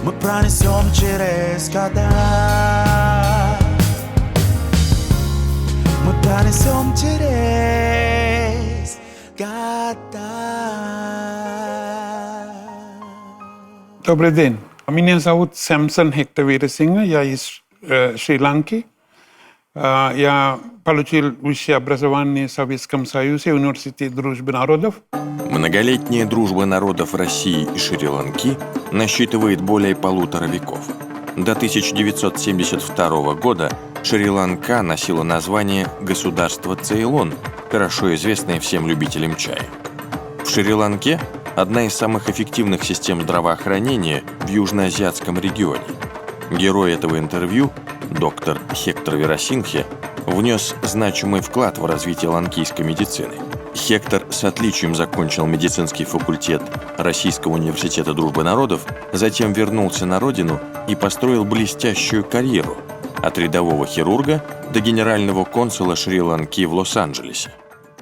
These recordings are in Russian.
Мы пронесем через года. Мы пронесем через года. Добрый день. Меня зовут Хектор Вирасингхе. Я из Шри-Ланки. Я получил высшее образование в Советском Союзе, Университете Дружбы Народов. Многолетняя дружба народов России и Шри-Ланки насчитывает более 1,5 веков. До 1972 года Шри-Ланка носила название государства Цейлон, хорошо известное всем любителям чая. В Шри-Ланке одна из самых эффективных систем здравоохранения в южноазиатском регионе. Герой этого интервью, доктор Хектор Вирасингхе, внес значимый вклад в развитие ланкийской медицины. Хектор с отличием закончил медицинский факультет Российского университета Дружбы Народов, затем вернулся на Родину и построил блестящую карьеру от рядового хирурга до генерального консула Шри-Ланки в Лос-Анджелесе.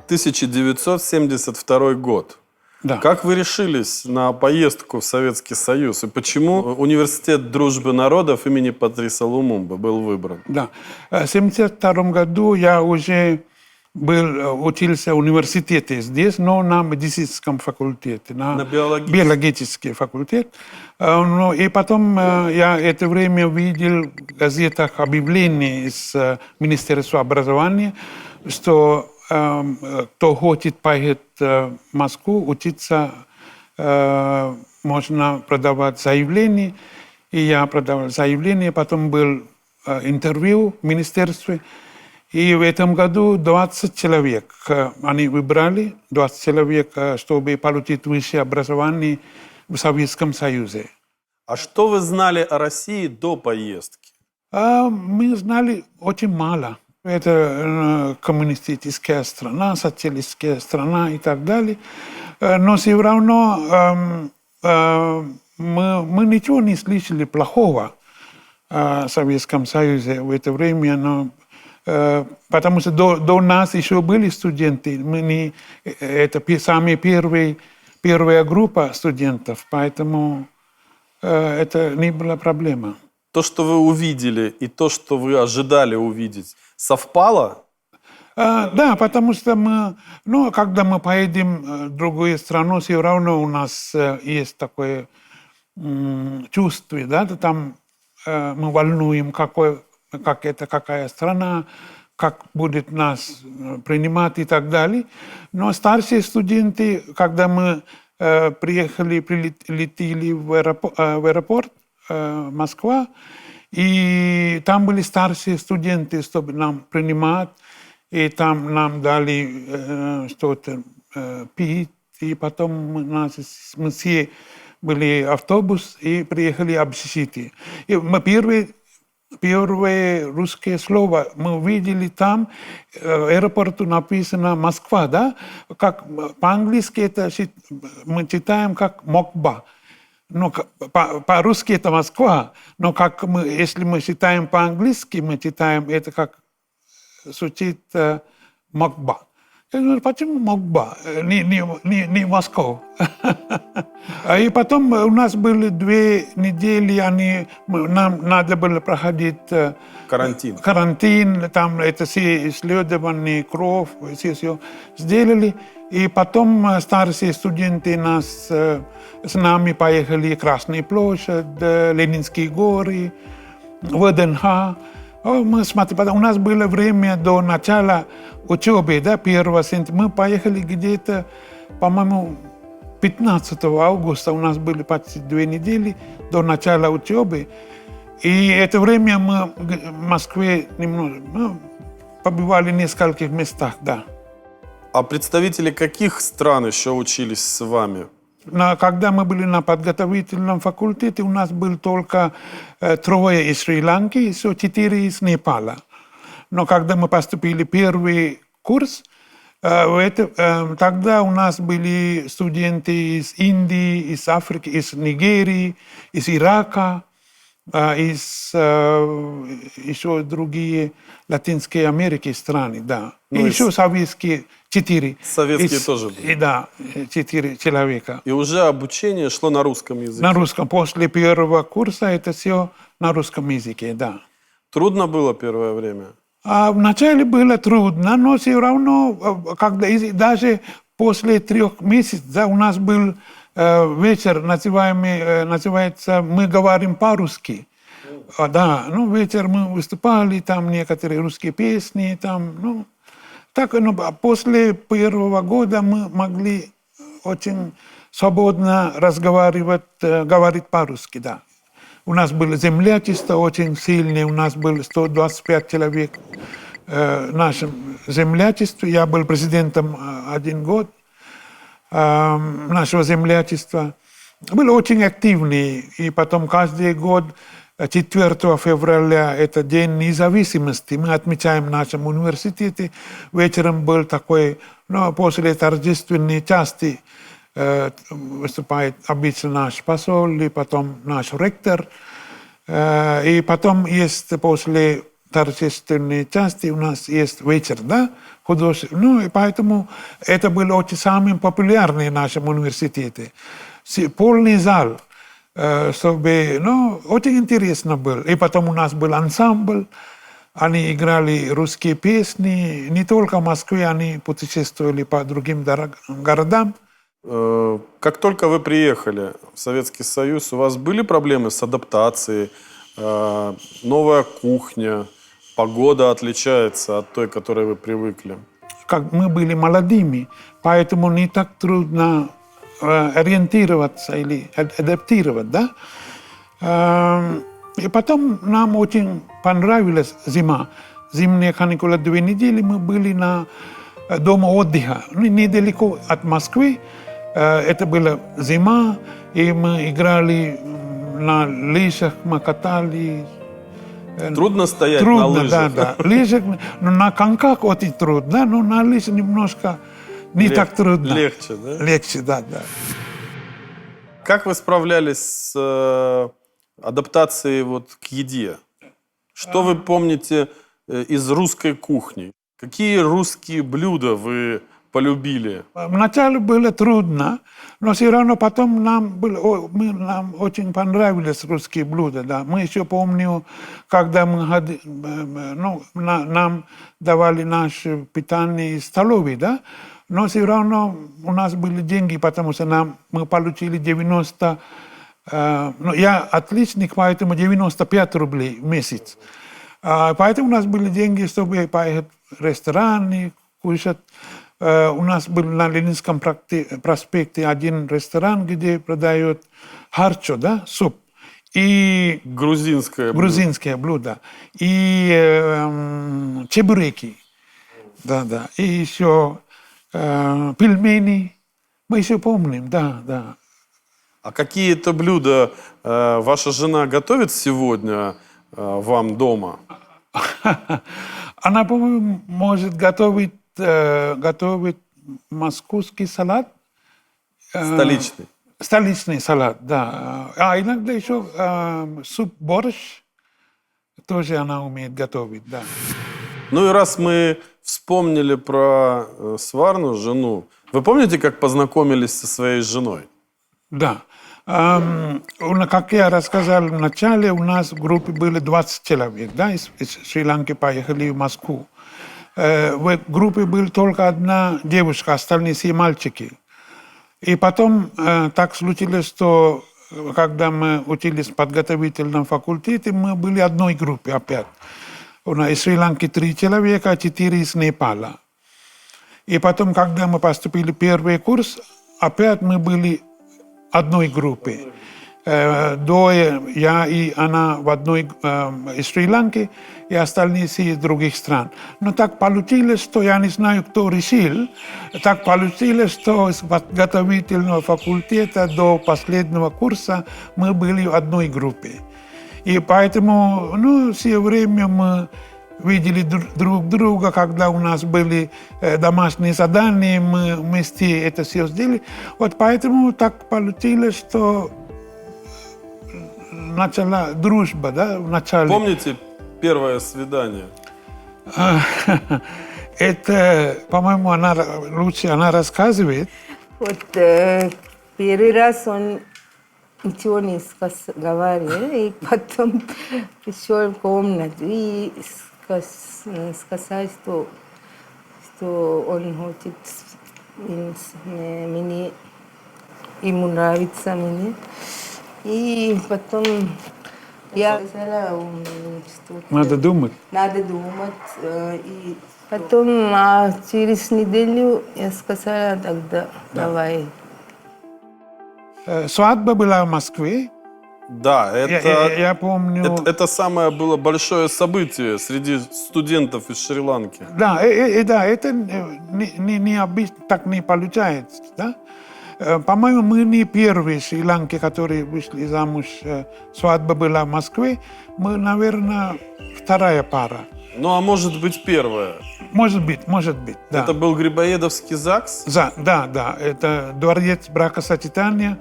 1972 год. Да. Как вы решились на поездку в Советский Союз? И почему Университет Дружбы Народов имени Патриса Лумумбы был выбран? Да. В 1972 году я уже учился в университете здесь, но на медицинском факультете, на биологический факультет. И потом я это время видел в газетах объявление из Министерства образования, что кто хочет поехать в Москву, учиться, можно продавать заявление. И я продавал заявление, потом был интервью в министерстве. И в этом году 20 человек. Они выбрали 20 человек, чтобы получить высшее образование в Советском Союзе. А что вы знали о России до поездки? Мы знали очень мало. Это коммунистическая страна, социалистическая страна и так далее. Но все равно мы ничего не слышали плохого о Советском Союзе в это время. Но, потому что до нас еще были студенты. Это самая первая группа студентов, поэтому это не была проблема. То, что вы увидели, и то, что вы ожидали увидеть, совпало? Да, потому что когда мы поедем в другую страну, все равно у нас есть такое чувство, да, там мы волнуем, какая страна, как будет нас принимать и так далее. Но старшие студенты, когда мы прилетели в аэропорт, Москва, и там были старшие студенты, чтобы нам принимать, и там нам дали что-то пить, и потом мы все были автобус и приехали в общежитие. И мы первое русское слово мы увидели там, в аэропорту написано «Москва», да? Как по-английски это мы читаем как «Мокба». Ну, по-русски это Москва, но если мы читаем по-английски, мы читаем это как звучит Мокба. Я говорю, почему Мокба, не Москва? И потом у нас были 2 недели, нам надо было проходить карантин, там это все исследования, кровь, все сделали. И потом старшие студенты с нами поехали в Красную площадь, Ленинские горы, ВДНХ. Мы смотрели, у нас было время до начала учебы, да, 1 сентября. Мы поехали где-то, по-моему, 15 августа. У нас были почти 2 недели до начала учебы. И это время мы в Москве побывали в нескольких местах, да. А представители каких стран еще учились с вами? Когда мы были на подготовительном факультете, у нас было только 3 из Шри-Ланки и 4 из Непала. Но когда мы поступили в первый курс, тогда у нас были студенты из Индии, из Африки, из Нигерии, из Ирака, из еще другие Латинской Америки страны, да. И еще советские 4. Советские тоже были. Да, 4 человека. И уже обучение шло на русском языке. На русском. После первого курса это все на русском языке, да. Трудно было первое время? Вначале было трудно, но все равно, когда даже после 3 месяцев, да, у нас был вечер, называется «Мы говорим по-русски». Да, ну, вечер мы выступали, там некоторые русские песни, там, ну, так, ну, после первого года мы могли очень свободно разговаривать, говорить по-русски, да. У нас было землячество очень сильное, у нас было 125 человек в нашем землячестве. Я был президентом 1 год нашего землячества. Был очень активный, и потом каждый год 4 февраля – это День независимости. Мы отмечаем в нашем университете. Вечером был такой, ну, после торжественной части выступает обычно наш посол, и потом наш ректор. И потом есть после торжественной части у нас есть вечер, да, художественный. Ну, и поэтому это было очень самым популярным в нашем университете. Полный зал, чтобы, ну, очень интересно было. И потом у нас был ансамбль, они играли русские песни, не только в Москве, они путешествовали по другим городам. Как только вы приехали в Советский Союз, у вас были проблемы с адаптацией? Новая кухня, погода отличается от той, к которой вы привыкли? Как мы были молодыми, поэтому не так трудно ориентироваться или адаптировать, да? И потом нам очень понравилась зима. Зимние каникулы 2 недели мы были на дома отдыха, недалеко от Москвы. Это была зима, и мы играли на лыжах, мы катались. Трудно стоять на лыжах? Да. Лыжах, ну, на коньках очень трудно, но на лыжах немножко не так трудно. Легче, да? Легче, да. Как вы справлялись с адаптацией вот к еде? Что вы помните из русской кухни? Какие русские блюда вы полюбили? Вначале было трудно, но все равно потом нам очень понравились русские блюда. Да. Мы еще помню, когда нам давали наше питание из столовой, да, но все равно у нас были деньги, потому что мы получили 90, я отличник, поэтому 95 рублей в месяц. Поэтому у нас были деньги, чтобы поехать в рестораны, кушать. У нас был на Ленинском проспекте один ресторан, где продают харчо, да, суп. И грузинское блюдо. И чебуреки. Да. И еще пельмени. Мы еще помним, да. А какие-то блюда ваша жена готовит сегодня вам дома? Она, по-моему, может готовить московский салат. Столичный. Столичный салат, да. А иногда еще суп-борщ тоже она умеет готовить, да. Ну и раз мы вспомнили про сварную жену, вы помните, как познакомились со своей женой? Да. Как я рассказал в начале, у нас в группе были 20 человек, да, из Шри-Ланки поехали в Москву. В группе была только одна девушка, остальные все мальчики. И потом так случилось, что когда мы учились в подготовительном факультете, мы были одной группе опять. Из Шри-Ланки 3 человека, 4 из Непала. И потом, когда мы поступили в первый курс, опять мы были одной группе. Я и она в одной из Шри-Ланки, и остальные все из других стран. Но так получилось, что я не знаю, кто решил. Так получилось, что с подготовительного факультета до последнего курса мы были в одной группе. И поэтому, все время мы видели друг друга, когда у нас были домашние задания, мы вместе это все сделали. Вот поэтому так получилось, что начала дружба, да, в начале. Помните первое свидание? Это, по-моему, лучше она рассказывает. Вот первый раз он ничего не говорил, и потом пришел в комнату и сказал, что он хочет мне, ему нравится мне. И потом я сказала, что Надо думать. надо думать. И потом через неделю я сказала, тогда давай. Свадьба была в Москве. Да, Я помню. это самое было большое событие среди студентов из Шри-Ланки. Да, да, это так не получается, да? По-моему, мы не первые Шри-Ланки, которые вышли замуж. Свадьба была в Москве. Мы, наверное, вторая пара. Ну, а может быть, первая? Может быть, да. Это был Грибоедовский ЗАГС? Да. Это дворец бракосочетания.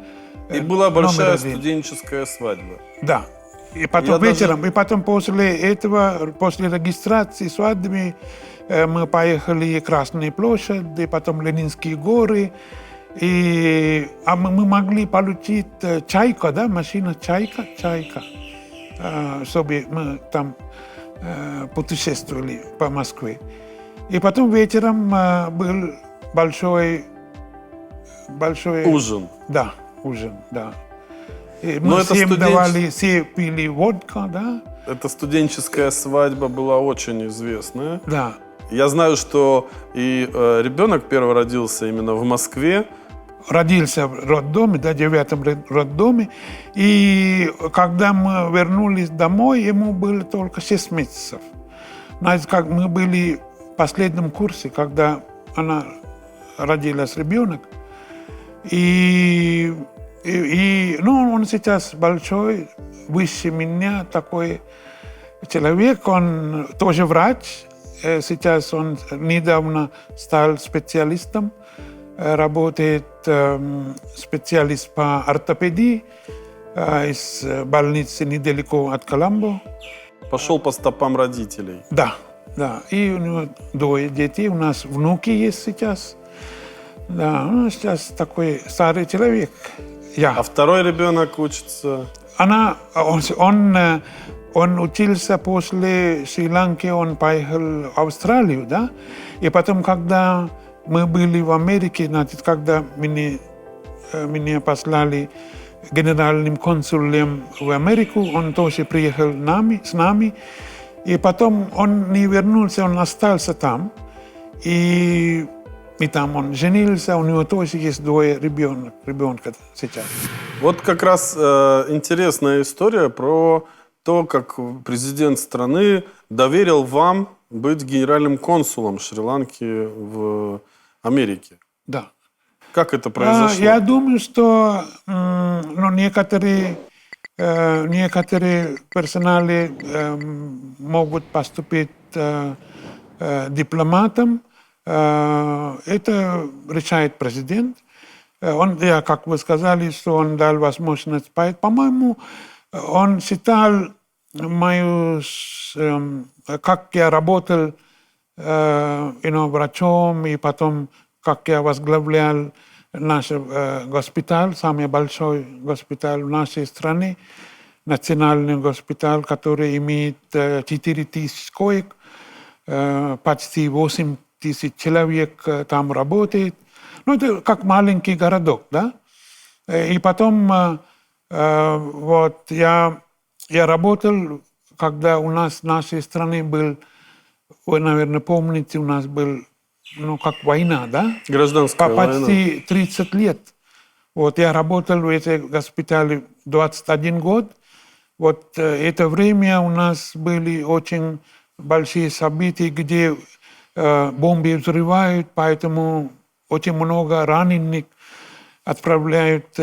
И была большая номер 1. студенческая свадьба. Да. И потом вечером, и потом после этого, после регистрации свадьбы, мы поехали в Красную площадь, и потом Ленинские горы. А мы могли получить чайка, да, машина чайка, чтобы мы там путешествовали по Москве. И потом вечером был большой Ужин. Да, ужин, да. И Но мы это всем давали, все пили водку, да. Эта студенческая свадьба была очень известная. Да. Я знаю, что и ребенок первый родился именно в Москве. Родился в роддоме, да, 9-м роддоме. И когда мы вернулись домой, ему было только 6 месяцев. Знаете, как мы были в последнем курсе, когда она родилась ребенок. И он сейчас большой, выше меня, такой человек. Он тоже врач. Сейчас он недавно стал специалистом. Работает специалист по ортопедии из больницы недалеко от Коломбо. Пошел по стопам родителей. Да. И у него 2 детей. У нас внуки есть сейчас. Да, он сейчас такой старый человек. А второй ребенок учится? Он учился после Шри-Ланки, он поехал в Австралию, да? И потом, когда мы были в Америке, значит, когда меня послали генеральным консулом в Америку, он тоже приехал с нами. И потом он не вернулся, он остался там. И там он женился, у него тоже есть 2 ребенка сейчас. Вот как раз интересная история про то, как президент страны доверил вам быть генеральным консулом Шри-Ланки в Америке. Да. Как это произошло? Я думаю, что некоторые персонали могут поступить дипломатом. Это решает президент. Как вы сказали, что он дал возможность поехать. По-моему, он считал как я работал врачом, и потом как я возглавлял наш госпиталь, самый большой госпиталь в нашей стране, национальный госпиталь, который имеет 4000 коек, почти 8000 человек там работает. Это как маленький городок, да? И потом я работал, когда у нас в нашей стране был, вы, наверное, помните, у нас был, как война, да? Гражданская война. Почти 30 лет. Я работал в этом госпитале 21 год. Это время у нас были очень большие события, где бомбы взрывают, поэтому очень много раненых отправляют,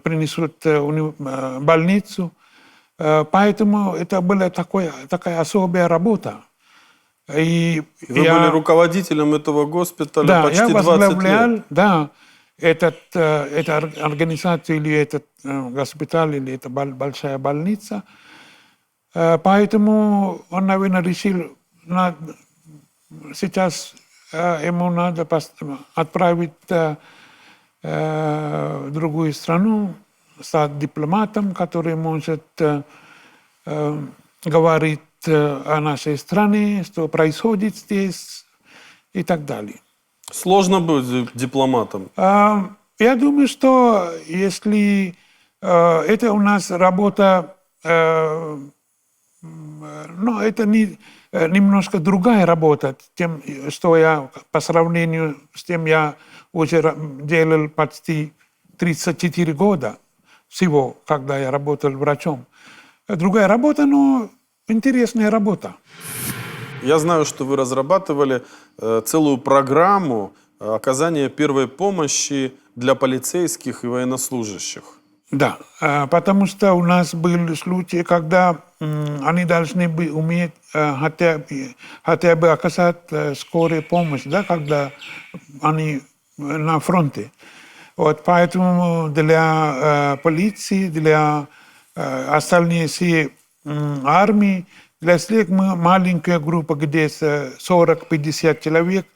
принесут в больницу. Поэтому это была такая особая работа. И вы были руководителем этого госпиталя почти 20 лет. Да. эта организация или этот госпиталь, или эта большая больница. Поэтому он, наверное, решил, сейчас ему надо отправить в другую страну, стать дипломатом, который может говорить о нашей стране, что происходит здесь и так далее. Сложно быть дипломатом? Я думаю, что если это у нас работа, это немножко другая работа, тем, что я по сравнению с тем, я уже делал почти 34 года всего, когда я работал врачом. Другая работа, но интересная работа. Я знаю, что вы разрабатывали целую программу оказания первой помощи для полицейских и военнослужащих. Да, потому что у нас были случаи, когда они должны уметь хотя бы оказать скорую помощь, да, когда они на фронте. Вот, поэтому для полиции, для остальных всей армии, для всех мы маленькая группа, где 40-50 человек,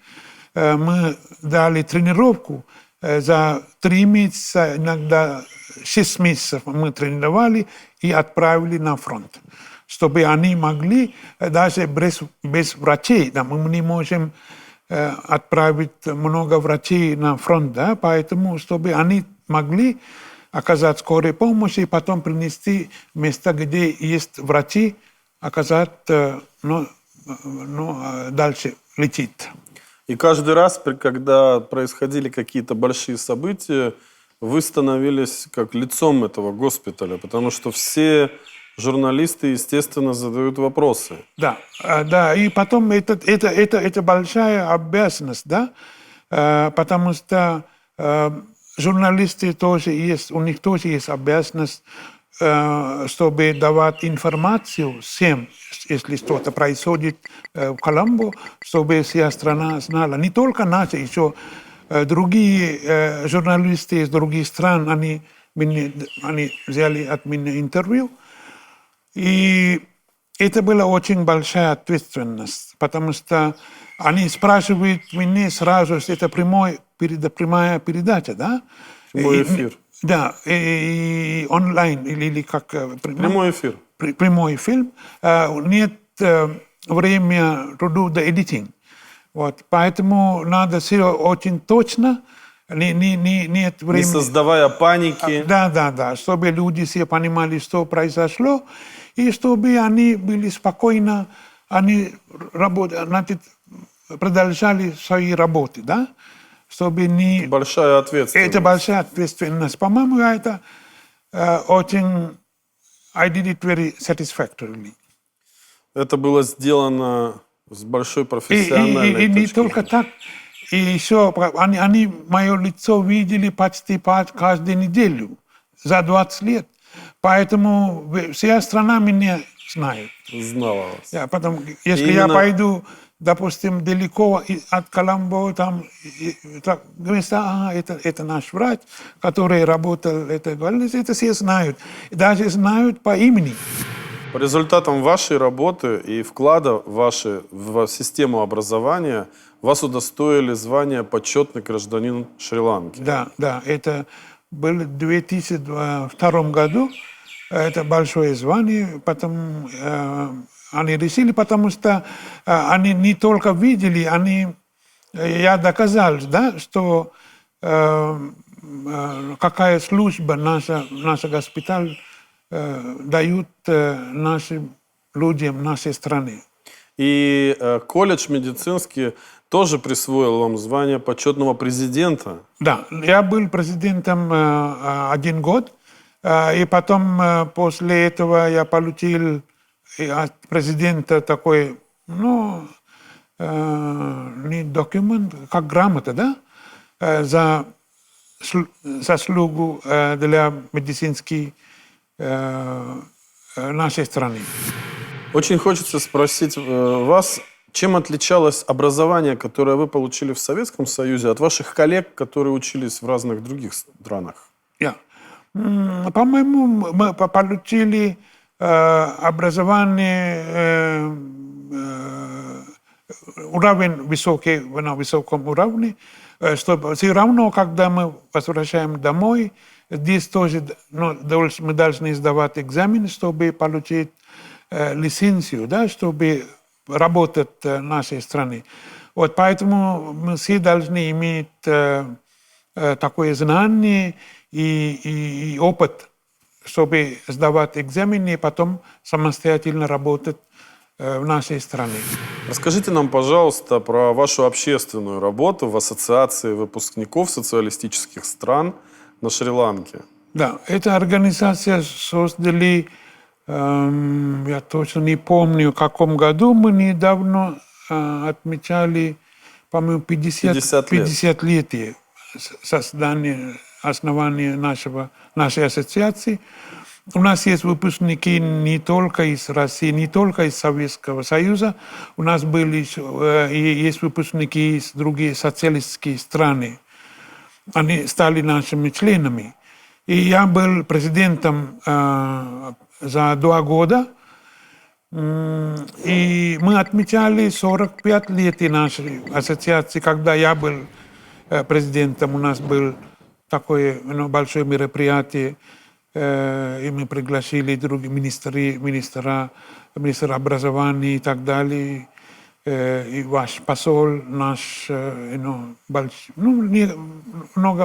мы дали тренировку за 3 месяца, иногда 6 месяцев мы тренировали и отправили на фронт, чтобы они могли, даже без врачей, да, мы не можем отправить много врачей на фронт, да, поэтому, чтобы они могли оказать скорую помощь и потом принести места, где есть врачи, оказать, дальше летит. И каждый раз, когда происходили какие-то большие события, вы становились как лицом этого госпиталя, потому что все журналисты, естественно, задают вопросы. Да, и потом это большая обязанность, да, потому что журналисты тоже есть, у них тоже есть обязанность, чтобы давать информацию всем, если что-то происходит в Коломбо, чтобы вся страна знала. Не только наши, еще другие журналисты из других стран, они взяли от меня интервью. И это была очень большая ответственность, потому что они спрашивают меня сразу, это прямая передача, да? Прямой эфир. Да, и онлайн, или как... Прямой эфир. Прямой фильм. Нет времени to do the editing. Вот, поэтому надо все очень точно. Нет времени. Не создавая паники. Да, чтобы люди все понимали, что произошло, и чтобы они были спокойны, они продолжали свои работы, да? Чтобы не... Большая ответственность. Это большая ответственность. По-моему, это очень... I did it very satisfactorily. Это было сделано с большой профессиональной И не только так. И еще они мое лицо видели почти каждую неделю за 20 лет. Поэтому вся страна меня знает. Знала вас. Потом, если я пойду, допустим, далеко от Коломбо, там говорится, это наш врач, который работал в этой больнице, это все знают. Даже знают по имени. По результатам вашей работы и вклада в систему образования вас удостоили звания «Почетный гражданин Шри-Ланки». Да, это было в 2002 году. Это большое звание, потом они решили, потому что они не только видели, я доказал, да, что какая служба наша госпиталь дают нашим людям нашей страны. И колледж медицинский тоже присвоил вам звание почетного президента. Да, я был президентом 1 год, и потом после этого я получил от президента такой, не документ, как грамота, да, за заслугу для медицинской нашей страны. Очень хочется спросить вас, Чем отличалось образование, которое вы получили в Советском Союзе, от ваших коллег, которые учились в разных других странах? По-моему, мы получили образование уровень высокий, на высоком уровне, что все равно, когда мы возвращаем домой, здесь тоже мы должны сдавать экзамен, чтобы получить лицензию, да, чтобы работать в нашей стране. Вот поэтому мы все должны иметь такое знание и опыт, чтобы сдавать экзамены и потом самостоятельно работать в нашей стране. Расскажите нам, пожалуйста, про вашу общественную работу в Ассоциации выпускников социалистических стран на Шри-Ланке. Да, эта организация создали, я точно не помню, в каком году, мы недавно отмечали, по-моему, 50-летие создания, основания нашей ассоциации. У нас есть выпускники не только из России, не только из Советского Союза. У нас были есть выпускники из других социалистических стран. Они стали нашими членами. И я был президентом за 2 года. И мы отмечали 45 лет нашей ассоциации. Когда я был президентом, у нас было такое большое мероприятие. И мы пригласили других министра образования и так далее. И ваш посол, наш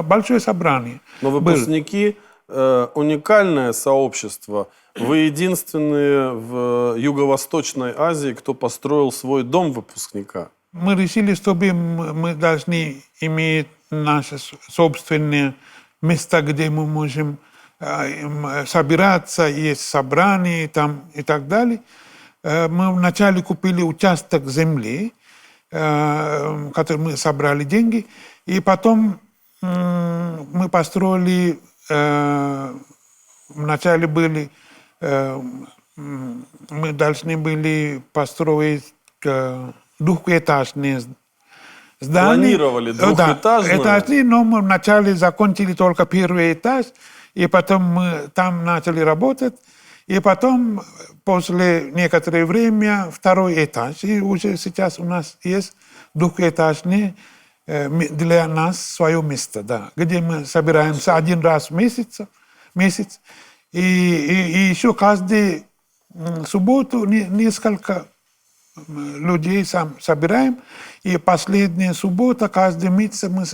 большое собрание. Но выпускники уникальное сообщество. Вы единственные в Юго-Восточной Азии, кто построил свой дом выпускника. Мы решили, чтобы мы должны иметь наше собственное место, где мы можем собираться, есть собрания там, и так далее. Мы вначале купили участок земли, который мы собрали деньги, и потом мы построили, вначале были, мы должны были построить двухэтажные здания. Планировали двухэтажные? Да, этажные, но мы вначале закончили только первый этаж, и потом мы там начали работать, и потом, после некоторого времени, 2-й этаж. И уже сейчас у нас есть двухэтажный для нас свое место, да, где мы собираемся 1 раз в месяц. И еще каждую субботу несколько людей собираем. И последняя суббота, каждый месяц мы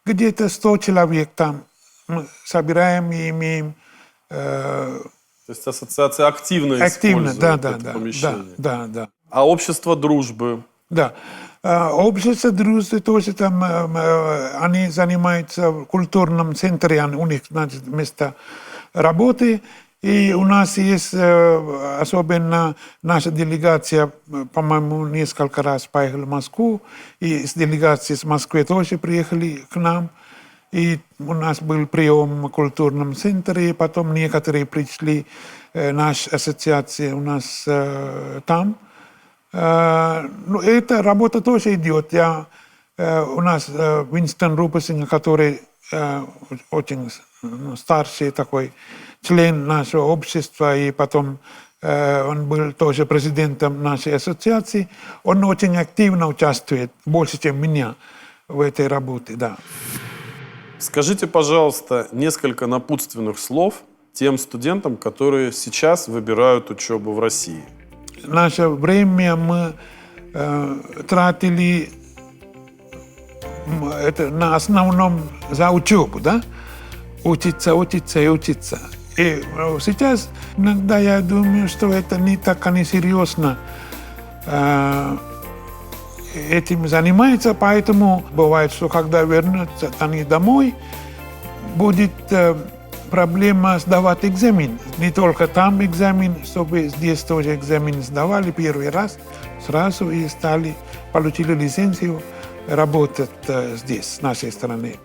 где-то 100 человек там мы собираем и имеем. То есть ассоциация активно использует это помещение. Да. А общество дружбы? Да. Общество дружбы тоже там, они занимаются в культурном центре, у них, значит, место работы. И у нас есть, особенно наша делегация, по-моему, несколько раз поехала в Москву, и с делегацией с Москвы тоже приехали к нам. И у нас был прием в культурном центре, и потом некоторые пришли, наша ассоциация у нас там. Эта работа тоже идет. У нас Винстон Рупасинг, который очень старший такой член нашего общества, и потом он был тоже президентом нашей ассоциации, он очень активно участвует, больше, чем меня, в этой работе, да. Скажите, пожалуйста, несколько напутственных слов тем студентам, которые сейчас выбирают учебу в России. Наше время мы тратили на основном за учебу, да? Учиться. И сейчас иногда я думаю, что это не так серьезно этим занимается, поэтому бывает, что когда вернутся они домой, будет проблема сдавать экзамен. Не только там экзамен, чтобы здесь тоже экзамен сдавали первый раз сразу и получили лицензию работать здесь, с нашей страны.